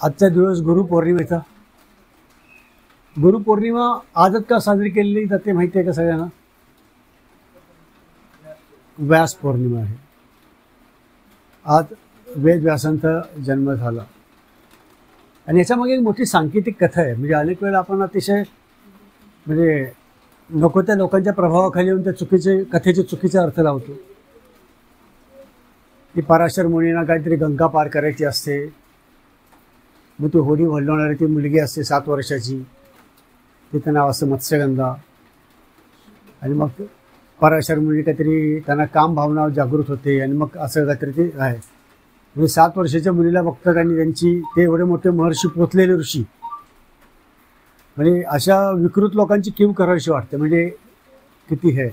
आजचा दिवस गुरुपौर्णिमेचा. गुरुपौर्णिमा आजच का साजरी केलेली जाते माहिती आहे का सगळ्यांना? व्यास पौर्णिमा आहे. आज वेद व्यासांचा जन्म झाला आणि याच्यामागे एक मोठी सांकेतिक कथा आहे. म्हणजे अनेक वेळा आपण अतिशय म्हणजे नको त्या लोकांच्या प्रभावाखाली येऊन त्या कथेचे चुकीचे अर्थ लावतो. की पराशर मुनींना काहीतरी गंगा पार करायची असते, मग ती होडी वळवणारी ती मुलगी असते 7 वर्षाची, तिचं नाव असतं मत्स्यगंधा. आणि मग पराशर मुनी काहीतरी त्यांना काम भावना जागृत होते आणि मग असं काहीतरी ते आहे. म्हणजे 7 वर्षाच्या मुलीला बघतात आणि त्यांची ते एवढे मोठे महर्षी पोचलेले ऋषी, म्हणजे अशा विकृत लोकांची कीव करावीशी वाटते. म्हणजे किती हे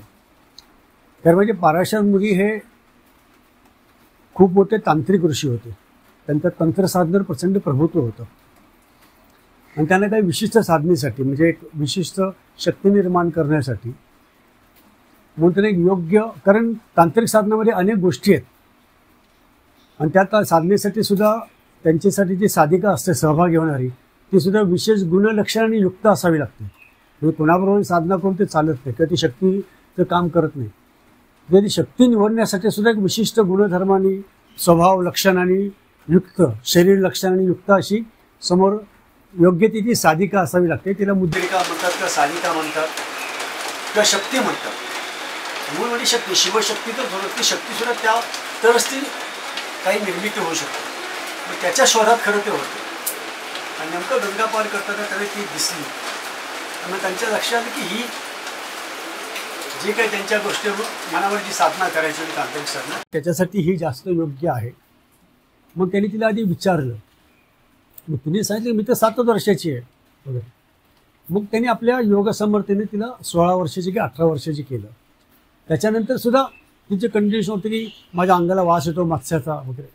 तर म्हणजे पराशर मुनी हे खूप मोठे तांत्रिक ऋषी होते. त्यांचं तंत्रसाधनेवर प्रचंड प्रभुत्व होतं आणि त्यांना काही विशिष्ट साधनेसाठी म्हणजे एक विशिष्ट शक्ती निर्माण करण्यासाठी म्हणून त्यांना एक योग्य, कारण तांत्रिक साधनामध्ये अनेक गोष्टी आहेत आणि त्या साधनेसाठी सुद्धा त्यांच्यासाठी जी साधिका असते सहभागी होणारी ती सुद्धा विशेष गुणलक्षणाने युक्त असावी लागते. म्हणजे कुणाबरोबर साधना करून ते चालत नाही किंवा ती शक्तीचं काम करत नाही. म्हणजे ती शक्ती निवडण्यासाठी सुद्धा एक विशिष्ट गुणधर्माने, स्वभाव लक्षणाने युक्त, शरीर लक्षणाने युक्त अशी समोर योग्य ती साधिका असावी लागते. तिला मुद्रिका म्हणतात किंवा साधिका म्हणतात किंवा शक्ती म्हणतात. मूळ म्हणजे शक्ती, शिवशक्ती तर थोडं ती शक्तीसुद्धा त्या तरच ती काही निर्मिती होऊ शकते. मग त्याच्या शोधात खरं ते होतं आणि नेमकं गंगा पार करताना त्याला ती दिसली. मग त्यांच्या लक्षात आलं की ही जी काही त्यांच्या गोष्टी मनावर जी साधना करायची होती तांत्रिक साधना, त्याच्यासाठी ही जास्त योग्य आहे. मग त्यांनी तिला आधी विचारलं. मग तिने सांगितलं मी तर 7 वर्षाची आहे वगैरे. मग त्यांनी आपल्या योगसमर्थेने तिला 16 वर्षाची की 18 वर्षाची केलं. त्याच्यानंतर सुद्धा तिची कंडिशन होती की माझ्या अंगाला वास येतो मत्स्याचा वगैरे.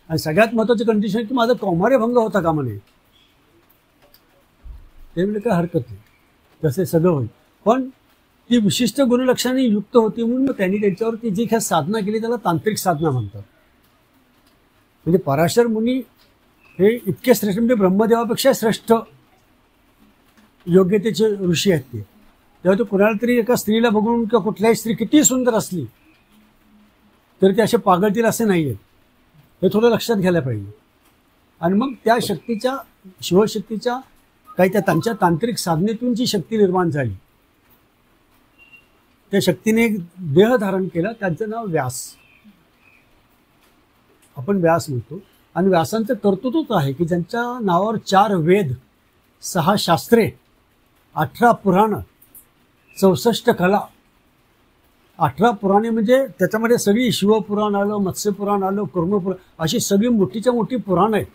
आणि सगळ्यात महत्त्वाची कंडिशन की माझा कौमार्यभंग होता कामा नये. ते म्हणजे काय हरकत नाही, तसे सगळं होईल, पण ती विशिष्ट गुणलक्षणाने युक्त होती. म्हणून त्यांनी त्यांच्यावरती जी काही साधना केली त्याला तांत्रिक साधना म्हणतात. म्हणजे पराशर मुनी हे इतके श्रेष्ठ, म्हणजे ब्रह्मदेवापेक्षा श्रेष्ठ योग्यतेचे ऋषी आहेत ते. तेव्हा तो कुणाला तरी एका स्त्रीला बघून किंवा कुठल्याही स्त्री किती सुंदर असली तरी ते असे पागळतील असे नाही आहेत, हे थोडं लक्षात घ्यायला पाहिजे. आणि मग त्या शक्तीच्या, शिवशक्तीच्या काही त्यांच्या तांत्रिक साधनेतून जी शक्ती निर्माण झाली त्या शक्तीने एक देह धारण केला. त्यांचं नाव व्यास, आपण व्यास म्हणतो. आणि व्यासांचं कर्तृत्वच आहे की ज्यांच्या नावावर 4 वेद, 6 शास्त्रे, 18 पुराणं, 64 कला. 18 पुराणे म्हणजे त्याच्यामध्ये सगळी शिवपुराण आलं, मत्स्यपुराण आलं, कुर्मपुराण, अशी सगळी मोठीच्या मोठी पुराणं आहेत.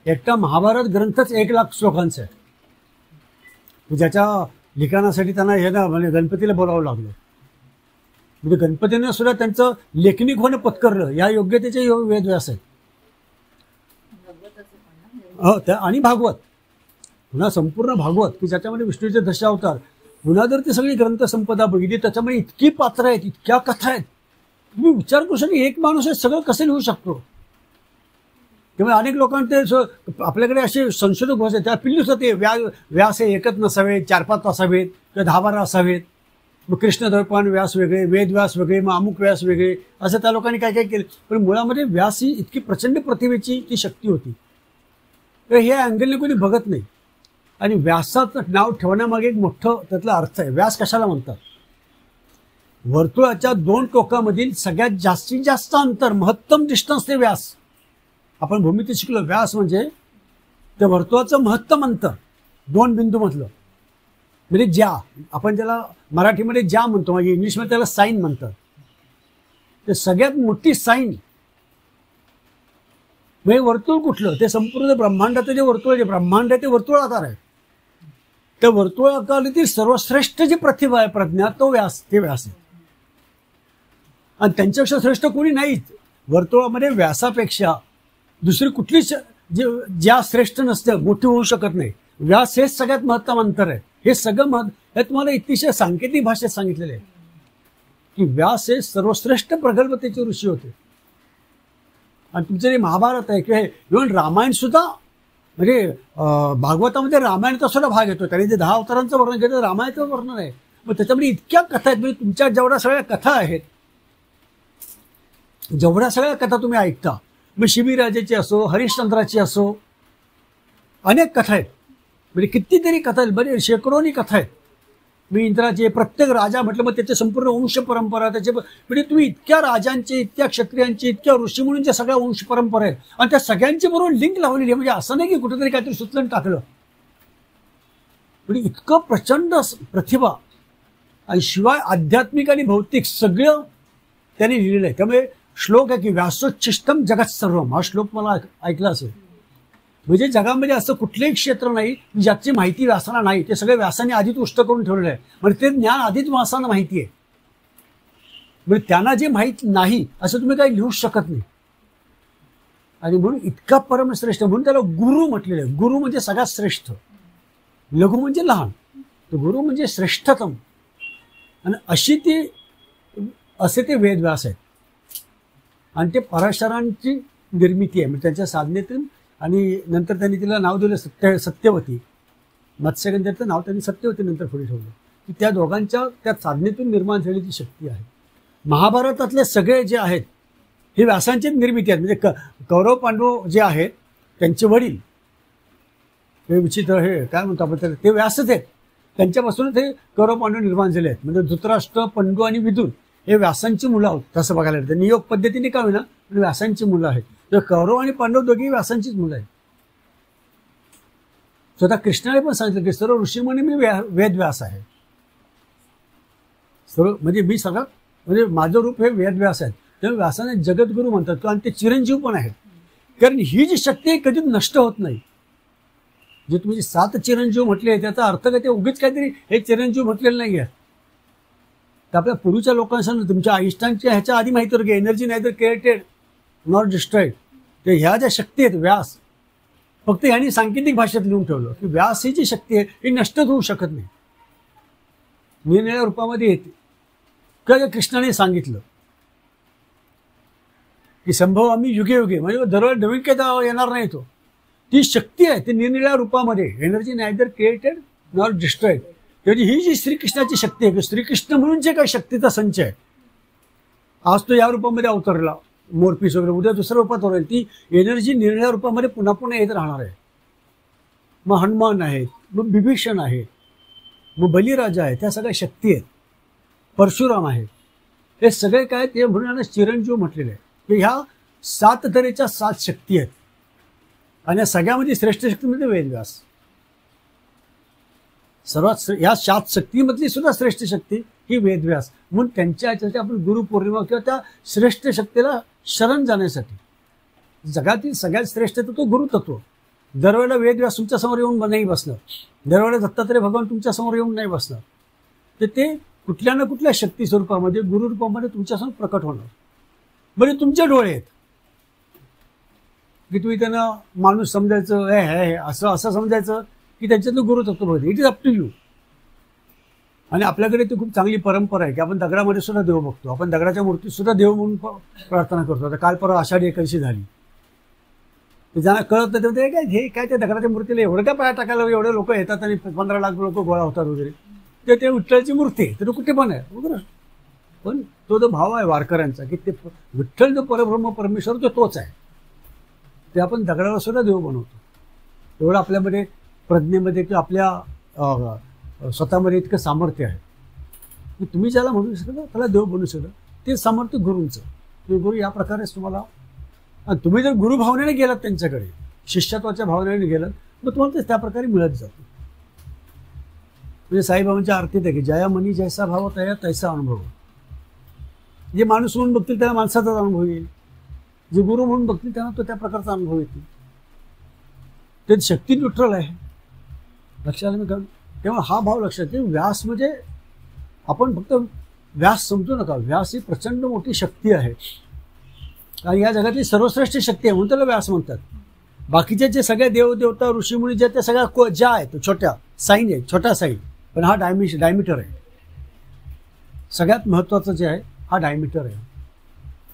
एकटा महाभारत ग्रंथच 1,00,000 श्लोकांचा आहे. ज्याच्या लिखाणासाठी त्यांना हे ना म्हणजे गणपतीला बोलावं लागलं. म्हणजे गणपतीने सुद्धा त्यांचं लेखनिक होणं पत्करलं. या योग्यतेचे वेदव्यास आहेत. आणि भागवत, पुन्हा संपूर्ण भागवत की ज्याच्यामध्ये विष्णूचे दशावतार, पुन्हा जर ती सगळी ग्रंथसंपदा बघितली त्याच्यामध्ये इतकी पात्र आहेत, इतक्या कथा आहेत, तुम्ही विचार करू शकता एक माणूस हे सगळं कसं लिहू शकतो. त्यामुळे अनेक लोकांना ते आपल्याकडे असे संशोधक व्हायचे त्या पिल्लूच ते व्यास हे एकच नसावेत, 4-5 असावेत किंवा 10-12 असावेत. मग कृष्णद्वैपायन व्यास वेगळे, वेदव्यास वेगळे, मग अमुक व्यास वेगळे, असं त्या लोकांनी काय काय केलं. पण मुळामध्ये व्यास ही इतकी प्रचंड प्रतिभेची ती शक्ती होती. तर हे अँगलने कोणी बघत नाही. आणि व्यासाचं नाव ठेवण्यामागे एक मोठं त्यातला अर्थ आहे. व्यास कशाला म्हणतात? वर्तुळाच्या 2 टोकामधील सगळ्यात जास्तीत जास्त अंतर, महत्तम डिस्टन्स ते व्यास. आपण भूमिती शिकलो, व्यास म्हणजे त्या वर्तुळाचं महत्तम अंतर 2 बिंदूमधलं. म्हणजे ज्या आपण त्याला मराठीमध्ये ज्या म्हणतो, म्हणजे इंग्लिशमध्ये त्याला साईन म्हणतात. ते सगळ्यात मोठी साईन म्हणजे वर्तुळ कुठलं? ते संपूर्ण ब्रह्मांडाचं जे वर्तुळ आहे, ब्रह्मांड आहे ते वर्तुळाकार आहे. त्या वर्तुळाकारातील सर्वश्रेष्ठ जी प्रतिभा आहे, प्रज्ञा, तो व्यास, ते व्यास आहे. आणि त्यांच्यापेक्षा श्रेष्ठ कोणी नाहीच. वर्तुळामध्ये व्यासापेक्षा दुसरी कुठलीच ज्या श्रेष्ठ नसते, मोठी होऊ शकत नाही. व्यास हेच सगळ्यात महत्तम अंतर आहे. हे सगळं हे तुम्हाला अतिशय सांकेतिक भाषेत सांगितलेलं आहे की व्यास हे सर्वश्रेष्ठ प्रगल्भतेचे ऋषी होते. आणि तुमचं जे महाभारत आहे किंवा इव्हन रामायण सुद्धा म्हणजे भागवतामध्ये रामायणाचा सुद्धा भाग येतो. त्याने जे 10 अवतारांचं वर्णन केलं रामायणाचं वर्णन आहे. मग त्याच्यामध्ये इतक्या कथा आहेत. म्हणजे तुमच्या जेवढ्या सगळ्या कथा आहेत, जेवढ्या सगळ्या कथा तुम्ही ऐकता, मग शिबीराजाची असो, हरिश्चंद्राची असो, अनेक कथा आहेत. म्हणजे कितीतरी कथा आहेत, बरे शेकडोनी कथा आहेत. मी इंद्राचे प्रत्येक राजा म्हटलं मग त्याचे संपूर्ण वंश परंपरा, त्याचे म्हणजे तुम्ही इतक्या राजांचे, इतक्या क्षत्रियांचे, इतक्या ऋषीमुनींच्या सगळ्या वंश परंपरा आहेत आणि त्या सगळ्यांची बरोबर लिंक लावलेली आहे. म्हणजे असं नाही की कुठेतरी काहीतरी सुचलं टाकलं. म्हणजे इतकं प्रचंड प्रतिभा आणि शिवाय आध्यात्मिक आणि भौतिक सगळं त्यांनी लिहिलेलं आहे. त्यामुळे श्लोक आहे की व्यासोच्छिष्टम जगत सर्वम, हा श्लोक मला ऐकला असेल. म्हणजे जगामध्ये असं कुठलंही क्षेत्र नाही ज्याची माहिती व्यासांना नाही. ते सगळे व्यासांनी आधीच उष्ट करून ठेवलेलं आहे. म्हणजे ते ज्ञान आधीच व्यासांना माहिती आहे. म्हणजे त्यांना जे माहीत नाही असं तुम्ही काही लिहू शकत नाही. आणि म्हणून इतका परमश्रेष्ठ, म्हणून त्याला गुरु म्हटलेलं आहे. गुरु म्हणजे सगळ्यात श्रेष्ठ, लघु म्हणजे लहान, तर गुरु म्हणजे श्रेष्ठतम. आणि असे ते वेदव्यास आहेत. आणि ते पराशरांची निर्मिती आहे. म्हणजे त्यांच्या साधनेतून. आणि नंतर त्यांनी तिला नाव दिलं सत्यवती. मत्स्यगंधेचं नाव त्यांनी सत्यवती नंतर पुढे ठेवलं. की त्या दोघांच्या त्या साधनेतून निर्माण झालेली शक्ती आहे. महाभारतातले सगळे जे आहेत हे व्यासांचीच निर्मिती आहेत. म्हणजे कौरव पांडव जे आहेत त्यांचे वडील हे विचित्र, हे काय म्हणतो आपण, ते व्यासच आहेत. त्यांच्यापासूनच हे कौरव पांडव निर्माण झाले आहेत. म्हणजे धृतराष्ट्र, पंडू आणि विदुर हे व्यासांची मुलं आहोत. तसं बघायला लागतं नियोग पद्धतीने का होईना पण व्यासांची मुलं आहेत. तर कौरव आणि पांडव दोघेही व्यासांचीच मुलं आहेत. स्वतः कृष्णाने पण सांगितलं की सर्व ऋषीमुनी मी वेदव्यास आहे. सर्व म्हणजे मी सगळं, म्हणजे माझं रूप हे वेदव्यास आहे. त्यामुळे व्यासाने जगद्गुरू म्हणतात आणि ते चिरंजीव पण आहेत. कारण ही जी शक्ती आहे कधीच नष्ट होत नाही. जे तुम्ही 7 चिरंजीव म्हटले त्याचा अर्थ काय ते उगीच काहीतरी हे चिरंजीव म्हटलेलं नाही आहे. तर आपल्या पूर्वीच्या लोकांना तुमच्या आईष्टांच्या ह्याच्या आधी माहिती होतं की एनर्जी नाही तर क्रिएटेड नॉट डिस्ट्रॉइड. ते ह्या ज्या शक्ती आहेत व्यास, फक्त ह्यांनी सांकेतिक भाषेत लिहून ठेवलं की व्यास ही जी शक्ती आहे ही नष्टच होऊ शकत नाही, निरनिळ्या रूपामध्ये येते. का कृष्णाने सांगितलं की संभव आम्ही युगे युगे, म्हणजे दररोज नवीन काही येणार नाही. तो ती शक्ती आहे ती निरनिळ्या रूपामध्ये, energy neither created not destroyed. म्हणजे ही जी श्रीकृष्णाची शक्ती आहे, श्रीकृष्ण म्हणून जे काही शक्तीचा संच आहे, आज तो या रूपामध्ये अवतरला मोरपीस वगैरे, उद्या दुसऱ्या रूपात होईल. ती एनर्जी निरनिळ्या रूपामध्ये पुन्हा पुन्हा येत राहणार आहे. मग हनुमान आहेत, मग बिभीषण आहे, मग बलिराजा आहे, त्या सगळ्या शक्ती आहेत. परशुराम आहे, हे सगळे काय ते म्हणून चिरंजीव म्हटलेले आहे की ह्या 7 तऱ्हेच्या 7 शक्ती आहेत. आणि या सगळ्यामध्ये श्रेष्ठ शक्ती म्हणजे वेदव्यास. सर्वात या 7 शक्तीमधली सुद्धा श्रेष्ठ शक्ती ही वेदव्यास. म्हणून त्यांच्या ह्याच्यासाठी आपण गुरुपौर्णिमा किंवा त्या श्रेष्ठ शक्तीला शरण जाण्यासाठी, जगातील सगळ्यात श्रेष्ठ तो गुरुतत्व. दरवेळेला वेदव्यास तुमच्यासमोर येऊन नाही बसणार, दरवेळेला दत्तात्रय भगवान तुमच्यासमोर येऊन नाही बसणार. तर ते कुठल्या ना कुठल्या शक्ती स्वरूपामध्ये, गुरुरूपामध्ये तुमच्यासमोर प्रकट होणार. म्हणजे तुमचे डोळे आहेत की तुम्ही त्यांना माणूस समजायचं, हे असं असं समजायचं की त्यांच्यातलं गुरुतत्व बघत. It is up to you. आणि आपल्याकडे ती खूप चांगली परंपरा आहे की आपण दगडामध्ये सुद्धा देव बघतो. आपण दगडाच्या मूर्तीत सुद्धा देव म्हणून प्रार्थना करतो. आता काल परवा आषाढी एकादशी झाली, ते ज्यांना कळत नाही ते काय हे काय त्या दगडाच्या मूर्तीला एवढं काय पाया टाकायला, एवढे लोक येतात आणि 15 लाख लोक गोळा होतात वगैरे, ते विठ्ठलची मूर्ती आहे, तर कुठे पण आहे वगैरे. पण तो जो भाव आहे वारकऱ्यांचा की ते विठ्ठल जो परब्रह्म परमेश्वर तोच आहे, ते आपण दगडाला सुद्धा देव बनवतो. एवढं आपल्यामध्ये प्रज्ञेमध्ये किंवा आपल्या स्वतःमध्ये इतकं सामर्थ्य आहे की तुम्ही ज्याला म्हणू शकता त्याला देव बनवू शकता. ते सामर्थ्य गुरूंचं. ते गुरु या प्रकारेच तुम्हाला, आणि तुम्ही जर गुरुभावनेने गेलात त्यांच्याकडे, शिष्यत्वाच्या भावनेने गेलात, मग तुम्हाला ते त्या प्रकारे मिळत जातं. म्हणजे साईबाबांच्या आरतीत आहे की जया मनी जैसा भाव तया तैसा अनुभव. जे माणूस म्हणून बघतील त्याला माणसाचाच अनुभव येईल, जे गुरु म्हणून बघतील त्यांना तो त्या प्रकारचा अनुभव येतील. ते शक्ती न्यूट्रल आहे, लक्षात मी का. तेव्हा हा भाव लक्षात ठेवा. व्यास म्हणजे आपण फक्त व्यास समजू नका, व्यास ही प्रचंड मोठी शक्ती आहे आणि या जगातली सर्वश्रेष्ठ शक्ती आहे म्हणून त्याला व्यास म्हणतात. बाकीचे जे सगळे देवदेवता ऋषीमुनी जे त्या सगळ्या ज्या आहेत छोट्या साईन आहे, छोटा साईन, पण हा डायमीटर आहे. सगळ्यात महत्त्वाचं जे आहे हा डायमीटर आहे.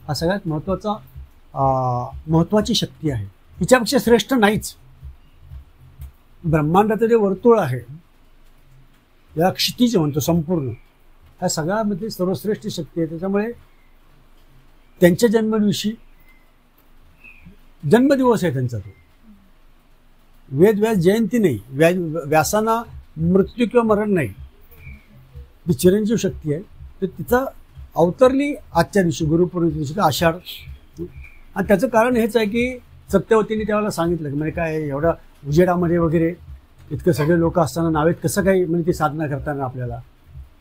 हा सगळ्यात महत्त्वाची शक्ती आहे. हिच्यापेक्षा श्रेष्ठ नाहीच. ब्रह्मांडाचं जे वर्तुळ आहे, या क्षितिज म्हणतो संपूर्ण, ह्या सगळ्यामध्ये सर्वश्रेष्ठ शक्ती आहे. त्याच्यामुळे त्यांच्या जन्मदिवशी जन्मदिवस आहे त्यांचा तो. वेद व्यास जयंती नाही, व्यासांना मृत्यू किंवा मरण नाही, ती चिरंजीव शक्ती आहे. तर तिचा अवतरली आजच्या दिवशी, गुरुपौर्णिमे दिवशी, आषाढ. आणि त्याचं कारण हेच आहे की सत्यवतीने त्यावेळेला सांगितलं की म्हणजे काय एवढा उजेडामध्ये वगैरे इतकं सगळे लोक असताना नावेत कसं काही म्हणजे ती साधना करताना आपल्याला.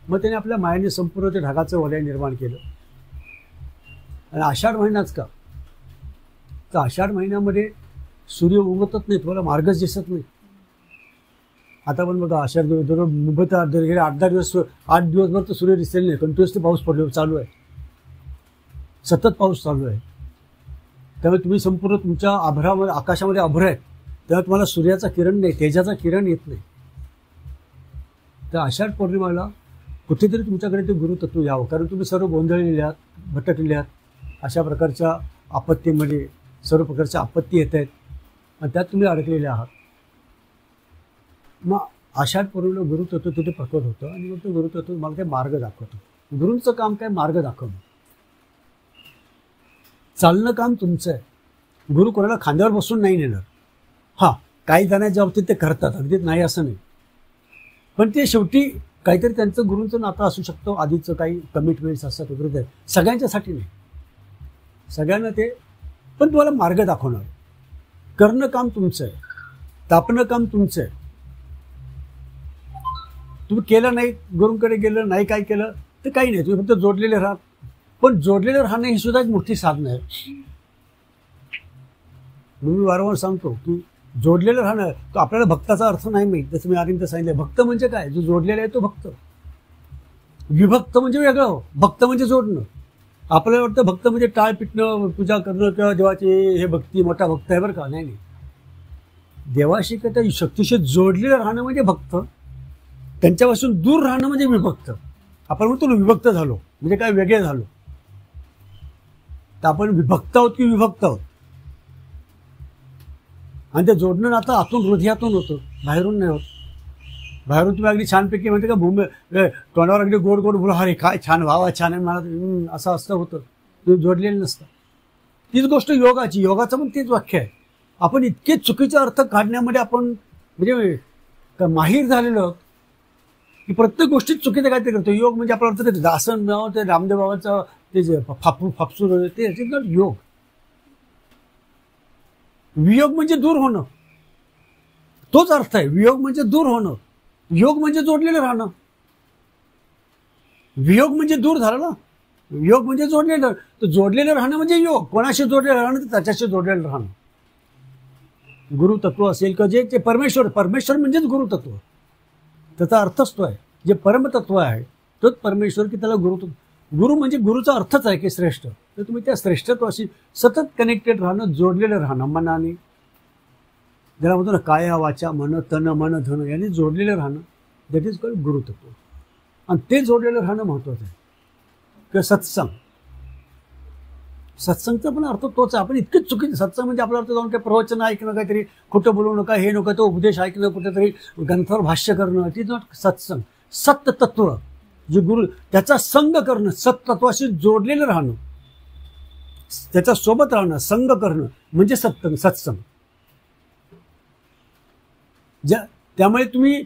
मग त्याने आपल्या मायाने संपूर्ण ते ढगाचं वलय निर्माण केलं. आणि आषाढ महिनाच का, तर आषाढ महिन्यामध्ये सूर्य उगवतच नाही, तुम्हाला मार्गच दिसत नाही. आता पण बघा आषाढ दररोज मुंबईत 8-10 दिवस 8 दिवसभर तर सूर्य दिसेल नाही, कंटिन्युअसली पाऊस पडलो चालू आहे, सतत पाऊस चालू आहे. त्यामुळे तुम्ही संपूर्ण तुमच्या आभरामध्ये आकाशामध्ये अभ्र आहेत, तेव्हा तुम्हाला सूर्याचा किरण नाही, तेजाचा किरण येत नाही. तर आषाढ पौर्णिमेला कुठेतरी तुमच्याकडे ते गुरुतत्व यावं, कारण तुम्ही सर्व गोंधळलेले आहात, भटकलेले आहात, अशा प्रकारच्या आपत्तीमध्ये सर्व प्रकारच्या आपत्ती येत आहेत आणि त्यात तुम्ही अडकलेले आहात. मग आषाढ पौर्णिमेला गुरुतत्व तिथे प्रकट होतं आणि मग ते गुरुतत्व मला काय मार्ग दाखवतं. गुरूंचं काम काय, मार्ग दाखवणं. चालणं काम तुमचं आहे. गुरु कोणाला खांद्यावर बसून नाही नेणार. हां, काही जणांच्या बाबतीत ते करतात, अगदीच नाही असं नाही, पण ते शेवटी काहीतरी त्यांचं गुरूंचं नातं असू शकतं, आधीचं काही कमिटमेंट्स असतात वगैरे, सगळ्यांच्यासाठी नाही, सगळ्यांना ते, पण तुम्हाला मार्ग दाखवणार. करणं काम तुमचं आहे, तापणं काम तुमचं आहे. तुम्ही केलं नाही, गुरूंकडे गेलं नाही, काय केलं तर काही नाही, तुम्ही फक्त जोडलेले राहा. पण जोडलेलं राहणं ही सुद्धा एक मोठी साधनं आहे. मी वारंवार सांगतो की जोडलेलं राहणं, तो आपल्याला भक्ताचा अर्थ नाही माहीत. जसं मी आधी सांगितलं, भक्त म्हणजे काय, जो जोडलेला आहे तो भक्त. विभक्त म्हणजे वेगळं, भक्त म्हणजे जोडणं. आपल्याला वाटतं भक्त म्हणजे टाळ पिटणं, पूजा करणं किंवा देवाची हे भक्ती, मोठा भक्त आहे बरं का, नाही नाही. देवाशी त्या शक्तीशी जोडलेलं राहणं म्हणजे भक्त, त्यांच्यापासून दूर राहणं म्हणजे विभक्त. आपण म्हणतो ना विभक्त झालो म्हणजे काय, वेगळे झालो. तर आपण विभक्त आहोत की विभक्त आहोत. आणि ते जोडणं नातं आतून, हृदयातून होतं, बाहेरून नाही होत. बाहेरून तुम्ही अगदी छानपैकी म्हणते का तोंडावर अगदी गोड गोड बोला, अरे काय छान, व्हावा छान आहे मला, असं असतं होतं, तुम्ही जोडलेलं नसतं. तीच गोष्ट योगाची, योगाचं पण तेच वाक्य आहे. आपण इतके चुकीचे अर्थ काढण्यामध्ये आपण म्हणजे माहीर झालेलो आहोत की प्रत्येक गोष्टीत चुकीचं काहीतरी करतो. योग म्हणजे आपला अर्थ ते आसन नाव, ते रामदेव बाबाचं ते जे फापसूर, ते नॉट योग. वियोग म्हणजे दूर होणं, तोच अर्थ आहे. वियोग म्हणजे दूर होणं, योग म्हणजे जोडलेलं राहणं. वियोग म्हणजे दूर झालं ना, योग म्हणजे जोडलेलं. तर जोडलेलं राहणं म्हणजे योग. कोणाशी जोडलेलं राहणं, तर त्याच्याशी जोडलेलं राहणं. गुरुतत्व असेल का जे परमेश्वर, परमेश्वर म्हणजेच गुरुतत्व, त्याचा अर्थच तो आहे. जे परमतत्व आहे तोच परमेश्वर, की त्याला गुरुत्व. गुरु म्हणजे गुरुचा अर्थच आहे की श्रेष्ठ. तर तुम्ही त्या श्रेष्ठत्वाशी सतत कनेक्टेड राहणं, जोडलेलं राहणं मनाने, ज्याला म्हणतो ना काया वाचा मन तन मन धन, यांनी जोडलेलं राहणं, दॅट इज कॉल्ड गुरुतत्व. आणि ते जोडलेलं राहणं महत्त्वाचं आहे. किंवा सत्संग, सत्संगचा पण अर्थ तोच आहे. आपण इतकेच चुकीचं, सत्संग म्हणजे आपला अर्थ जाऊन काही प्रवचन ऐकणं, काहीतरी खोटं बोलू नका, हे नका, तो उपदेश ऐकणं, कुठेतरी ग्रंथावर भाष्य करणं, इट इज नॉट सत्संग. सत्यतत्व जे गुरु, त्याचा संग करणं, सत्तत्वाशी जोडलेलं राहणं, त्याच्या सोबत राहणं, संग करणं म्हणजे सत्संग. त्यामुळे तुम्ही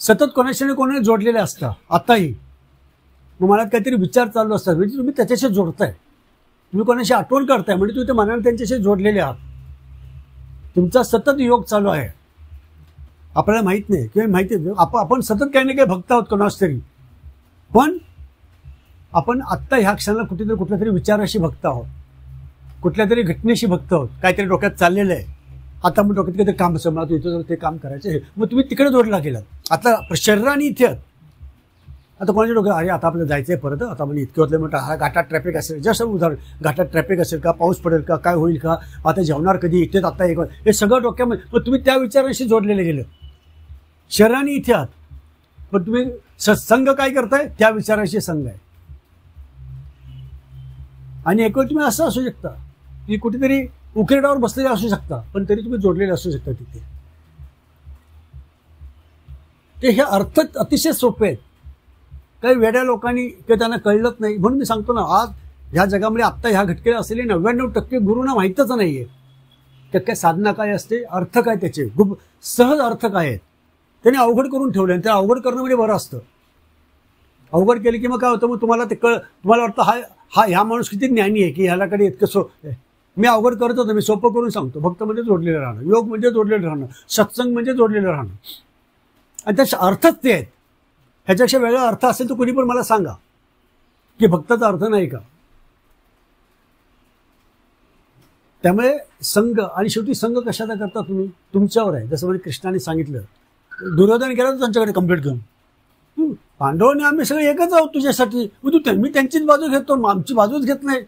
सतत कोणाशी ना कोणाला जोडलेले असता. आताही मग मनात काहीतरी विचार चालू असतात म्हणजे तुम्ही त्याच्याशी जोडताय. तुम्ही कोणाशी आठवण करताय म्हणजे तुम्ही त्या मनाने त्यांच्याशी जोडलेले आहात. तुमचा सतत योग चालू आहे. आपल्याला माहित नाही किंवा माहिती, आपण सतत काही ना काही भक्त आहोत कोणास तरी, पण आपण आत्ता ह्या क्षणाला कुठेतरी कुठल्या तरी विचाराशी भक्त आहोत, कुठल्या तरी घटनेशी भक्त आहोत. काहीतरी डोक्यात चाललेलं आहे, आता मग डोक्यात काहीतरी काम असं, मला इथं ते काम करायचं आहे, मग तुम्ही तिकडे जोडला गेलात. आता शरीराने इथे आहात. आता कोणाच्या डोक्यात अरे आता आपल्याला जायचं आहे परत, आता म्हणजे इतके होतले म्हणतात, हा घाटात ट्रॅफिक असेल, जसं उदाहरण, घाटात ट्रॅफिक असेल का, पाऊस पडेल का, काय होईल का, आता जेवणार कधी, इथेच आता एक, हे सगळं डोक्यामध्ये. मग तुम्ही त्या विचारांशी जोडलेले गेले. शरीराने इथे आहात, पण तुम्ही सत्संग काय करताय, त्या विचाराशी संघ आहे. आणि एक वेळ तुम्ही असं असू शकता की कुठेतरी उकिरड्यावर बसलेले असू शकता, पण तरी तुम्ही जोडलेले असू शकता तिथे. ते हे अर्थ अतिशय सोपे आहेत. काही वेड्या लोकांनी किंवा त्यांना कळलंच नाही. म्हणून मी सांगतो ना, आज ह्या जगामध्ये आत्ता ह्या घटकेला असलेले 99% गुरूंना माहीतच नाहीये त्या काय साधना काय असते, अर्थ काय त्याचे, खूप सहज अर्थ काय आहेत. त्यांनी अवघड करून ठेवले आणि त्या अवघड करणं म्हणजे बरं असतं. अवघड केलं की मग काय होतं, मग तुम्हाला तुम्हाला वाटतं ह्या माणूस किती ज्ञानी आहे की ह्यालाकडे इतकं मी अवघड करत होतो, मी सोपं करून सांगतो. भक्त म्हणजे जोडलेलं राहणं, योग म्हणजे जोडलेलं राहणं, सत्संग म्हणजे जोडलेलं राहणं, आणि त्याचे अर्थच ते आहेत. ह्याच्यापेक्षा वेगळा अर्थ असेल तर कुणी पण मला सांगा की भक्ताचा अर्थ नाही का. त्यामुळे संघ, आणि शेवटी संघ कशाचा करता तुम्ही, तुमच्यावर आहे. जसं म्हणजे कृष्णाने सांगितलं, दुर्योधन गेला तर त्यांच्याकडे कंप्लीट करून, पांडवांनी आम्ही सगळे एकच आहोत तुझ्यासाठी, मी त्यांचीच बाजू घेतो, आमची बाजूच घेत नाही.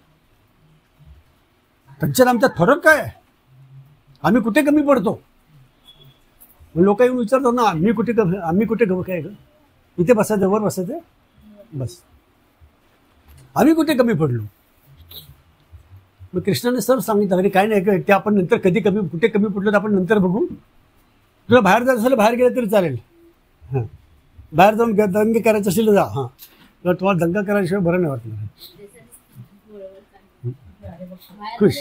त्यांच्यात आमच्यात फरक काय आहे, आम्ही कुठे कमी पडतो. लोक येऊन विचारतात ना, आम्ही कुठे काय ग, इथे बसायचं, वर बसायचं, बस आम्ही कुठे कमी पडलो. मग कृष्णाने सर सांगितलं, अरे काय नाही, ते आपण नंतर कधी कुठे कमी पडलो तर आपण नंतर बघू. तुला बाहेर जायचं असेल बाहेर गेलं तरी चालेल, हां बाहेर जाऊन दंगे करायचं असेल तर जा. हां तर तुम्हाला दंगा करायशिवाय बरं नाही वाटणार. खुश.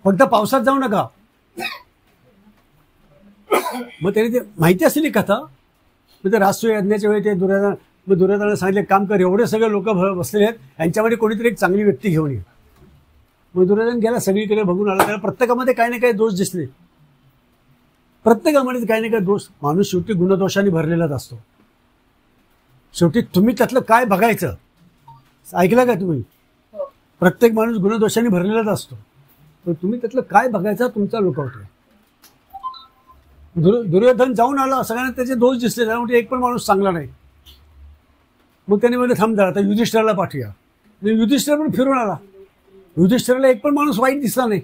फक्त पावसात जाऊ नका. मग त्याने ते माहिती असेल ही कथा. मग ते राष्ट्रीय यज्ञाच्या वेळी ते दुर्योधनाला सांगितले, काम कर, एवढे सगळे लोक बसलेले आहेत, यांच्यामध्ये कोणीतरी एक चांगली व्यक्ती घेऊन ये. मग दुर्योधन गेला, सगळीकडे बघून आला, त्याला प्रत्येकामध्ये काही ना काही दोष दिसले. प्रत्येकामध्ये काही ना काही दोष. माणूस शेवटी गुणदोषाने भरलेलाच असतो. शेवटी तुम्ही त्यातलं काय बघायचं, ऐकलं का तुम्ही, प्रत्येक माणूस गुणदोषाने भरलेलाच असतो, तर तुम्ही त्यातलं काय बघायचं तुमचा लुकआउट आहे. दुर्योधन जाऊन आला, सगळ्यांना त्याचे दोष दिसले, त्यामुळे एक पण माणूस चांगला नाही. मग त्याने म्हणजे थांब जरा, आता युधिष्ठिराला पाठवूया. युधिष्ठिर पण फिरून आला, युधिष्ठिराला एक पण माणूस वाईट दिसला नाही.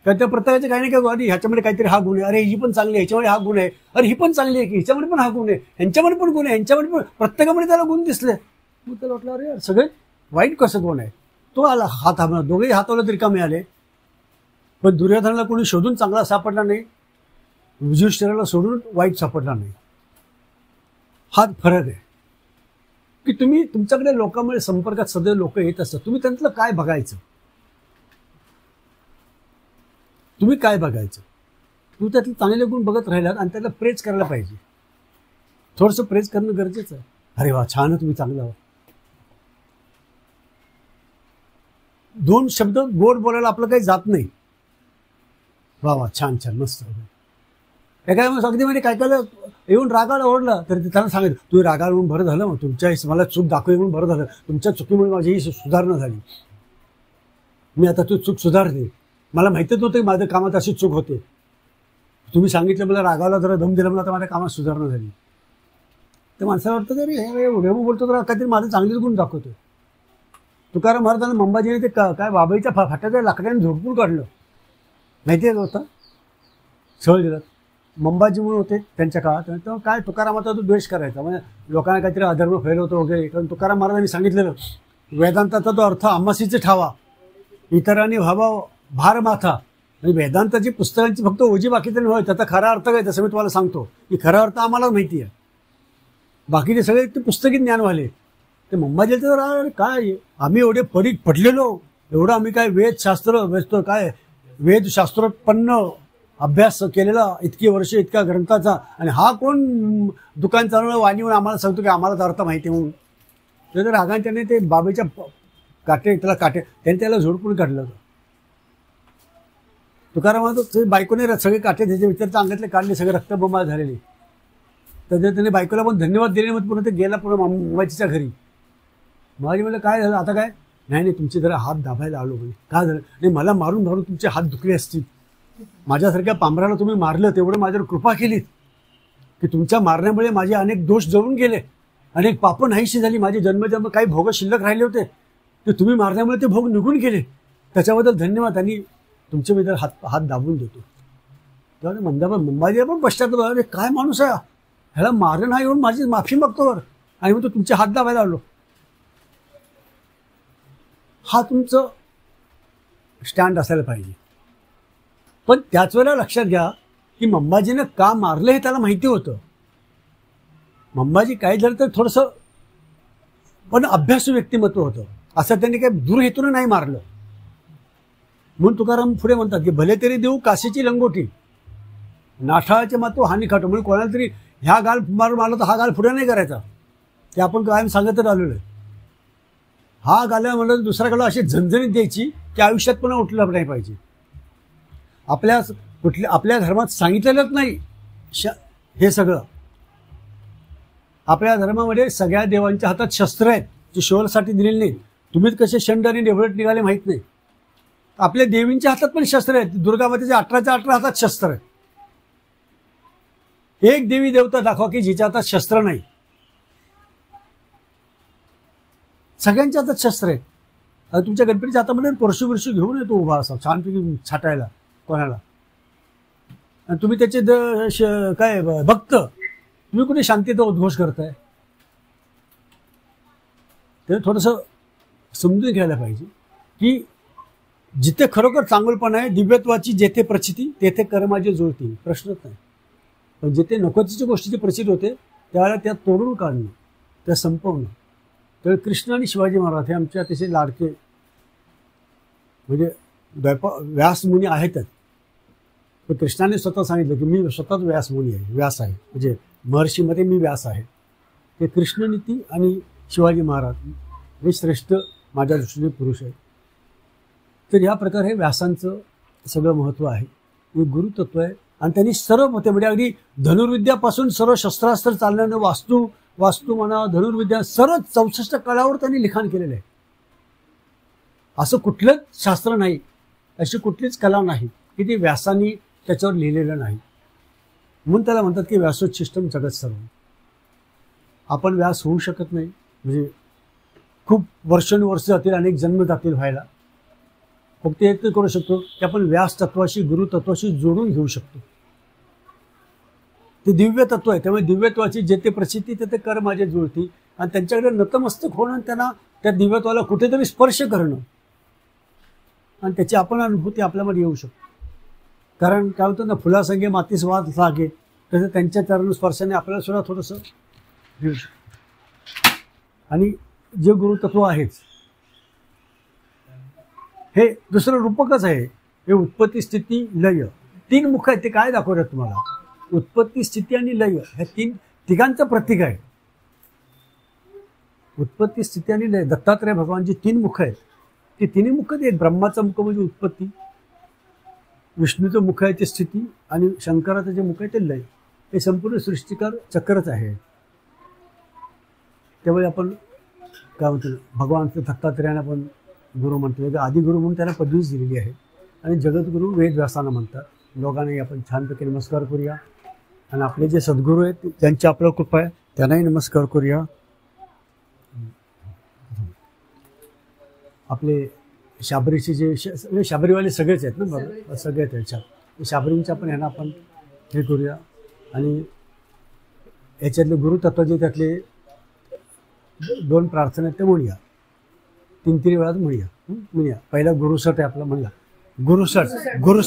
कारण त्या प्रत्येकाचे काही नाही काय, ह्याच्यामध्ये काहीतरी हा गुण आहे, अरे ही पण चांगली आहे, ह्याच्यामध्ये हा गुण आहे, अरे ही पण चांगली आहे की ह्याच्यामध्ये पण हा गुण आहे, ह्यांच्यामध्ये पण गुण आहे, ह्यांच्यामध्ये पण, प्रत्येकामध्ये त्याला गुण दिसले. मग त्याला वाटलं, अरे सगळे वाईट कसं कोण आहे. तो आला, हात हात दोघेही हातावलं तरी का मिळाले. पण दुर्योधनाला कोणी शोधून चांगला सापडला नाही, युधिष्ठिराला सोडून वाईट सापडला नाही. हा फरक आहे की तुम्ही तुमच्याकडे लोकांमुळे संपर्कात सदैव लोक येत असतात, तुम्ही त्यांचं काय बघायचं, तुम्ही काय बघायचं. तुम्ही त्यातले चांगले गुण बघत राहिलात आणि त्याला प्रेज करायला पाहिजे. थोडंसं प्रेज करणं गरजेचं आहे. अरे वा छान आहे, तुम्ही चांगलं आहात. दोन शब्द गोड बोलायला आपलं काही जात नाही. वा वा छान छान मस्त. एखाद्या अगदी म्हणजे काय काय येऊन रागाला ओढला तर त्यांना सांगितलं, तुम्ही रागाला म्हणून बरं झालं, मग तुमच्या मला चूक दाखवली म्हणून बरं झालं, तुमच्या चुकीमुळे माझी ही सुधारणा झाली, मी आता तू चूक सुधारते. मला माहितीच नव्हतं की माझ्या कामात अशी चूक होते, तुम्ही सांगितलं, मला रागावला जरा दम दिला, मला आता माझ्या कामात सुधारणा झाली. तर माणसाला वाटतं तरी हे एवढं बोलतो तर काहीतरी माझं चांगलेच गुण दाखवतो. तुकाराम महाराजांना मंबाजीने ते काय बाबाईच्या फाट्याच्या लाकड्याने झोडपून काढलं, माहिती आहे होता सहज दिलात. मंबाजी म्हणून होते त्यांच्या काळात. तेव्हा काय तुकारामाचा तो द्वेष करायचा, म्हणजे लोकांना काहीतरी अधर्म फैलवतो वगैरे. कारण तुकाराम महाराजांनी सांगितलेलं, वेदांताचा तो अर्थ आम्हासीचे ठावा, इतरांनी व्हावा भार माथा. म्हणजे वेदांताची पुस्तकांची फक्त ओझी बाकी तरी होय, त्याचा खरा अर्थ काय, तसं मी तुम्हाला सांगतो की खरा अर्थ आम्हाला माहिती आहे, बाकीचे सगळे ते पुस्तकी ज्ञानवाले. ते मंबाजीचं तर काय, आम्ही एवढे पडलेलो, एवढं आम्ही काय वेदशास्त्र काय वेदशास्त्रोत्पन्न अभ्यास केलेला, इतकी वर्ष इतक्या ग्रंथाचा, आणि हा कोण दुकान चालवणं वाणीवर आम्हाला सांगतो की आम्हालाच अर्थ माहिती म्हणून. तर रागाने त्याने ते बाबेच्या त्यांनी त्याला झोडपून काढलं. तुकाराम बायकोने सगळे काटे त्याच्या विचारच्या अंगातले काढले, सगळे रक्तबंबाळ झालेले. तर त्याने बायकोला पण धन्यवाद दिले. मग पुन्हा ते गेला पुन्हा मंबाजीच्या घरी. माझी म्हणलं काय झालं आता, काय नाही तुमचे जरा हात दाबायला आलो. म्हणजे काय झालं, नाही मला मारून धारून तुमचे हात दुखले असतील, माझ्यासारख्या पांभराला तुम्ही मारलं, तेवढं माझ्यावर कृपा केलीत की तुमच्या मारण्यामुळे माझे अनेक दोष जळून गेले, अनेक पापं नाहीशी झाली, माझे जन्मजन्म काही भोग शिल्लक राहिले होते ते तुम्ही मारण्यामुळे ते भोग निघून गेले, त्याच्याबद्दल धन्यवाद. आणि तुमच्या मी हात दाबून देतो. तेव्हा मंबाजी पण पश्चात, अरे काय माणूस आहे, ह्याला मारण नाही येऊन माझी माफी मागतो आणि मग तो तुमचे हात दाबायला आलो. हा तुमचं स्टँड असायला पाहिजे. पण त्याच वेळेला लक्षात घ्या की मंबाजीनं का मारलं हे त्याला माहिती होतं. मंबाजी काय झालं तर थोडंसं पण अभ्यासू व्यक्तिमत्व होतं, असं त्यांनी काही दुर्हेतून नाही मारलं. म्हणून तुकाराम पुढे म्हणतात की भले तरी देऊ काशीची लंगोटी, नाठाळाचे मातो हानी खाटो. म्हणून कोणाला तरी ह्या गाल मारला तर हा गाल पुढे नाही करायचा, ते आपण कायम सांगतच आलेलो आहे. हा गाला म्हणलं दुसरा गाला अशी झणझणीत द्यायची की आयुष्यात पुन्हा उठलं नाही पाहिजे. आपल्या धर्मात सांगितलेलंच नाही हे सगळं. आपल्या धर्मामध्ये सगळ्या देवांच्या हातात शस्त्र आहेत जे शोलासाठी दिलेले नाहीत. तुम्हीच कसे शंड आणि डेवलट निघाले माहीत नाही. आपल्या देवींच्या हातात पण शस्त्र आहेत. दुर्गामातेच्या 18च्या 18 हातात शस्त्र आहेत. एक देवी देवता दाखवा की जिच्या हातात शस्त्र नाही. सगळ्यांच्या हातात शस्त्र आहेत. आता तुमच्या गणपतीच्या हातामध्ये परशु घेऊन येतो उभा असा छानपैकी छाटायला कोणाला, आणि तुम्ही त्याचे काय भक्त, तुम्ही कुठे शांतीचा उद्घोष करताय. ते थोडंसं समजून घ्यायला पाहिजे की जिथे खरोखर चांगलपण आहे, दिव्यत्वाची जेथे प्रचिती तेथे कर्माची जुळती, प्रश्नच नाही. पण जिथे नकोतीच्या गोष्टीची प्रचिती होते त्यावेळेला त्या तोडून काढणं, त्या संपवणं. तर कृष्ण आणि शिवाजी महाराज हे आमचे अतिशय लाडके म्हणजे व्यासमुनी आहेतच. पण कृष्णाने स्वतः सांगितलं की मी स्वतःच व्यासमुनी आहे, व्यास आहे, म्हणजे महर्षीमध्ये मी व्यास आहे. ते कृष्णनीती आणि शिवाजी महाराज हे श्रेष्ठ माझ्या दृष्टीने पुरुष आहेत. तर या प्रकारे व्यासांचं सगळं महत्त्व आहे. हे गुरुतत्व आहे. आणि त्यांनी सर्व मते म्हणजे अगदी धनुर्विद्यापासून सर्व शस्त्रास्त्र चालण्यानं वास्तू म्हणा, धनुर्विद्या, सर्व 64 कलावर त्यांनी लिखाण केलेलं आहे. असं कुठलंच शास्त्र नाही, अशी कुठलीच कला नाही की ती व्यासांनी त्याच्यावर लिहिलेलं नाही. म्हणून त्याला म्हणतात की व्यासोच्छिष्टम जगत सर्व. आपण व्यास होऊ शकत नाही, म्हणजे खूप वर्षानुवर्ष जातील, अनेक जन्म जातील व्हायला. फक्त एक करू शकतो की आपण व्यास तत्वाशी, गुरु तत्वाशी जोडून घेऊ शकतो. ते दिव्य तत्व आहे. त्यामुळे दिव्यत्वाची जेथे प्रचिती तेथे कर माझे जुळती. आणि त्यांच्याकडे नतमस्तक होणं, त्यांना त्या दिव्यत्वाला कुठेतरी स्पर्श करणं, आणि त्याची आपण अनुभूती आपल्यामध्ये येऊ शकतो. कारण काय होतं ना, फुलासंगे मातीस वाद लागे, तसं त्यांच्या चरण स्पर्शाने आपल्याला सुद्धा थोडंसं घेऊ शकतो. आणि जे गुरुतत्व आहेच हे दुसरं रूपकच आहे. हे उत्पत्ती, स्थिती, लय, 3 मुख आहेत. ते काय दाखवतात तुम्हाला? उत्पत्ती, स्थिती आणि लय ह्या तिघांचं प्रतीक आहे. उत्पत्ती, स्थिती आणि लय. दत्तात्रय भगवानची 3 मुख आहेत. ती 3 मुख आहेत. ब्रह्माचं मुख म्हणजे उत्पत्ती, विष्णूचं मुख आहे ते स्थिती, आणि शंकराचं जे मुख आहे ते लय. हे संपूर्ण सृष्टिकार चक्रच आहे. त्यामुळे आपण काय म्हणतो, भगवानचं दत्तात्रयानं आपण गुरु म्हणतो. आदिगुरु म्हणून त्यांना पदवीच दिलेली आहे. आणि जगद्गुरू वेदव्यासांना म्हणतात. दोघांनाही आपण छानपैकी नमस्कार करूया. आणि आपले जे सद्गुरू आहेत ज्यांची आपल्याला कृपा आहे त्यांनाही नमस्कार करूया. आपले शाबरीचे जे शाबरीवाले सगळेच आहेत ना, बरोबर, सगळेच आहेत. शाबरींच्या पण ह्यांना आपण हे करूया. आणि याच्यातले गुरुतत्वाचे त्यातले 2 प्रार्थना आहेत ते म्हणूया. 3 वेळात म्हणूया. पहिला गुरुसट आहे आपला, म्हणला गुरुसट. गुरु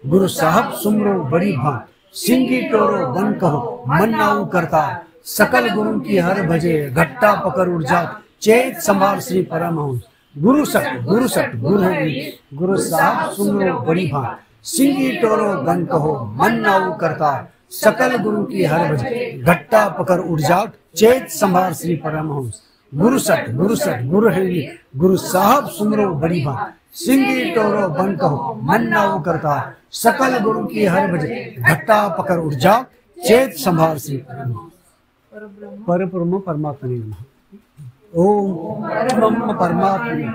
गुरु साहब सुमरो बड़ी भान, सिंगी टोरो बन कहो मन नाऊ करता, सकल गुरु की हर भजे, घट्टा पकड़ उड़ जात, चेत संभार श्री परमहंस. गुरुसट गुरु साहब सुमरो बड़ी भान, सिंगी टोरो बन कहो मन नाऊ करता, सकल गुरु की हर भजे, घट्टा पकड़ उड़ जात, चेत संभार श्री परमहंस. गुरुसट गुरु साहब सुमरो बड़ी भान, सिंगी टोरो बन कहो मन नाऊ करता, सकल गुरु की हर भजे, घट्टा पकड़ उड़ जाओ, चेत संभार श्री परब्रह्म परमात्मने नमः. ओम ब्रह्म परमात्मने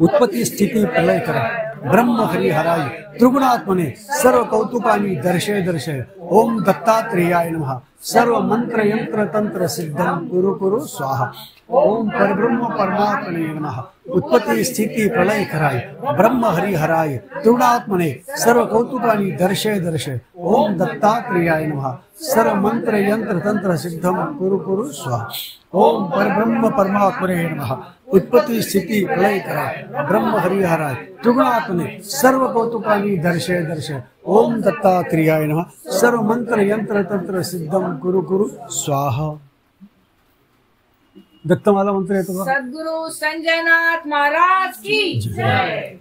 उत्पत्ती स्थिती प्रलय करा, ब्रह्म हरि हराय त्रिगुणात्मने सर्व कौतुकानी दर्शय. ओम दत्तात्रेयाय नमः. सर्व मंत्र यंत्र तंत्र सिद्धम कुरु स्वाहा. ओम परब्रह्म परमात्मने नमः. उत्पत्ती स्थिती प्रलय कराय, ब्रह्म हरि हराय त्रिगुणात्मने सर्व कौतुकानी दर्शय. ओम दत्तात्रेयाय नमः. सर्व मंत्र यंत्र तंत्र सिद्धम कुरु स्वाहा. ओम परब्रह्म परमात्मने नमः. उत्पत्ती स्थिती प्रलय कराय, ब्रह्म हरि हराय त्रिगुणात्मने सर्व कौतुकानी हरि दर्शय दर्शय। ओम दत्तात्रेयाय नमः। सर्व मंत्र यंत्र तंत्र सिद्धम कुरु कुरु स्वाहा। दत्तमाला मंत्र येतो का? सद्गुरु संजयनाथ महाराज की जय।